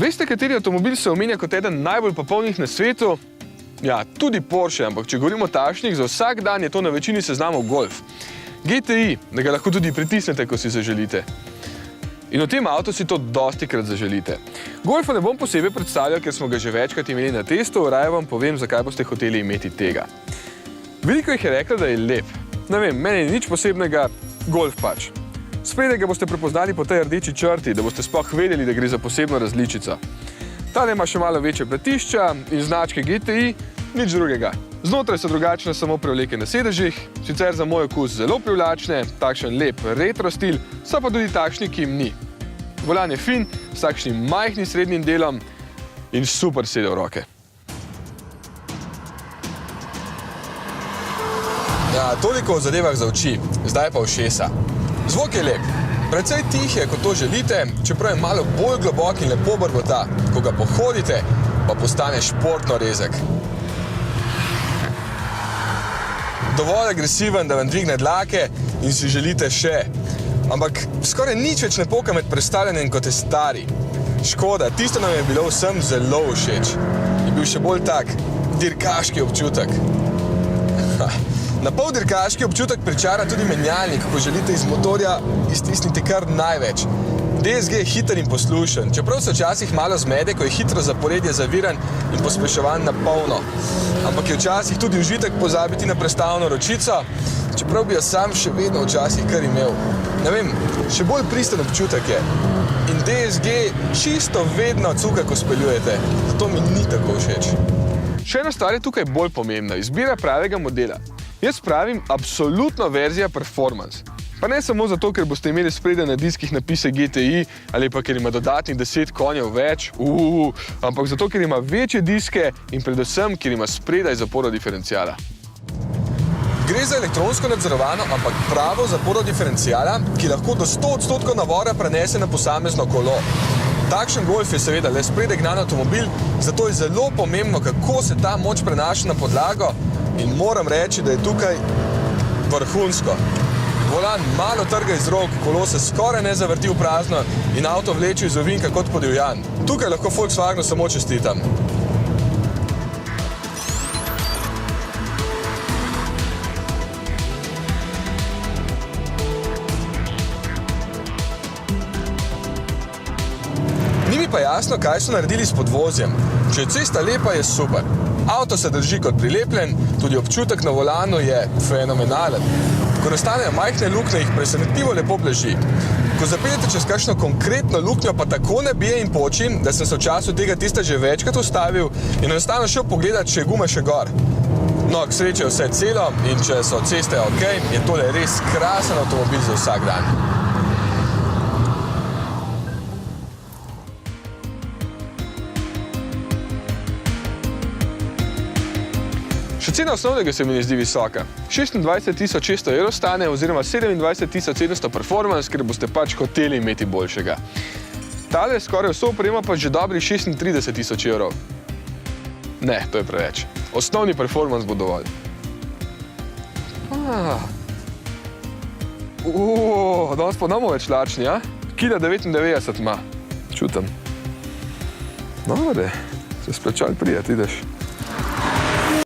Veste, kateri avtomobil se omenja kot eden najbolj popolnih na svetu? Ja, tudi Porsche, ampak če govorimo o takšnih, za vsak dan je to na večini seznamov Golf. GTI, da ga lahko tudi pritisnete, ko si zaželite. In v tem avtu si to dostikrat zaželite. Golfa ne bom posebej predstavljal, ker smo ga že večkrat imeli na testu, raje vam povem, zakaj boste hoteli imeti tega. Veliko jih je reklo, da je lep. Ne vem, meni ni nič posebnega, Golf pač. Spredaj ga boste prepoznali po tej rdeči črti, da boste sploh vedeli, da gre za posebno različico. Tale ima še malo večje platišča in značke GTI, nič drugega. Znotraj so drugačne samo prevleke na sedežih, sicer za moj okus zelo privlačne, takšen lep retro stil, so pa tudi takšni, ki jim ni. Volan je fin, s takšnim majhnim srednjim delom in super sede v roke. Ja, toliko o zadevah za oči, zdaj pa ušesa. Zvok je lep, precej tih je, kot to želite, čeprav je malo bolj globok in lepo brbota. Ko ga pohodite, pa postane športno rezek. Dovolj agresiven, da vam dvigne dlake in si želite še. Ampak skoraj nič več ne poka med predstavljanjem, kot je stari. Škoda, tisto nam je bilo vsem zelo všeč. Je bil še bolj tak dirkaški občutek. Na pol dirkaški občutek pričara tudi menjalnik, ko želite iz motorja iztisniti kar največ. DSG je hiter in poslušen, čeprav se včasih malo zmede, ko je hitro zaporedje zaviran in pospeševan na polno. Ampak je včasih tudi užitek pozabiti na prestavno ročico, čeprav bi jo sam še vedno včasih kar imel. Ne vem, še bolj pristen občutek je. In DSG čisto vedno cuka, ko speljujete, zato mi ni tako všeč. Še ena stvar je tukaj bolj pomembna, izbira pravega modela. Jaz pravim absolutno verzija performance. Pa ne samo zato, ker boste imeli spredaj na diskih napise GTI ali pa ker ima dodatnih 10 konjev več, ampak zato, ker ima večje diske in predvsem, ker ima spredaj zaporo diferencijala. Gre za elektronsko nadzorovano, ampak pravo zaporo diferencijala, ki lahko do 100% navora prenese na posamezno kolo. Takšen Golf je seveda le spredaj gnan avtomobil, zato je zelo pomembno, kako se ta moč prenaša na podlago in moram reči, da je tukaj vrhunsko. Volan malo trga iz rok, kolo se skoraj ne zavrti v prazno in avto vleče iz ovinka kot podivjan. Tukaj lahko Volkswagenu samo čestitam. Ni mi pa jasno, kaj so naredili s podvozjem. Če je cesta lepa, je super. Avto se drži kot prilepljen, tudi občutek na volanu je fenomenalen. Ko nastanejo majhne luknje, jih presenetljivo lepo bleži. Ko zapeljete čez kakšno konkretno luknjo, pa tako ne bije in poči, da sem se v času tega testa že večkrat ustavil in enostavno šel pogledat, če je guma še gor. No, k sreči je vse celo in če so ceste ok, je tole res krasen avtomobil za vsak dan. Še cena osnovnega se mi ne zdi visoka. 26.600 € stane oziroma 27.700 performance, ker boste pač hoteli imeti boljšega. Tale skoraj vso opremo pa že dobrih 36.000 €. Ne, to je preveč. Osnovni performance bo dovolj. Danes pa namo več lačni, ja? Kila 99 ima. Čutam. Dobre, se splačal prijeti, ideš.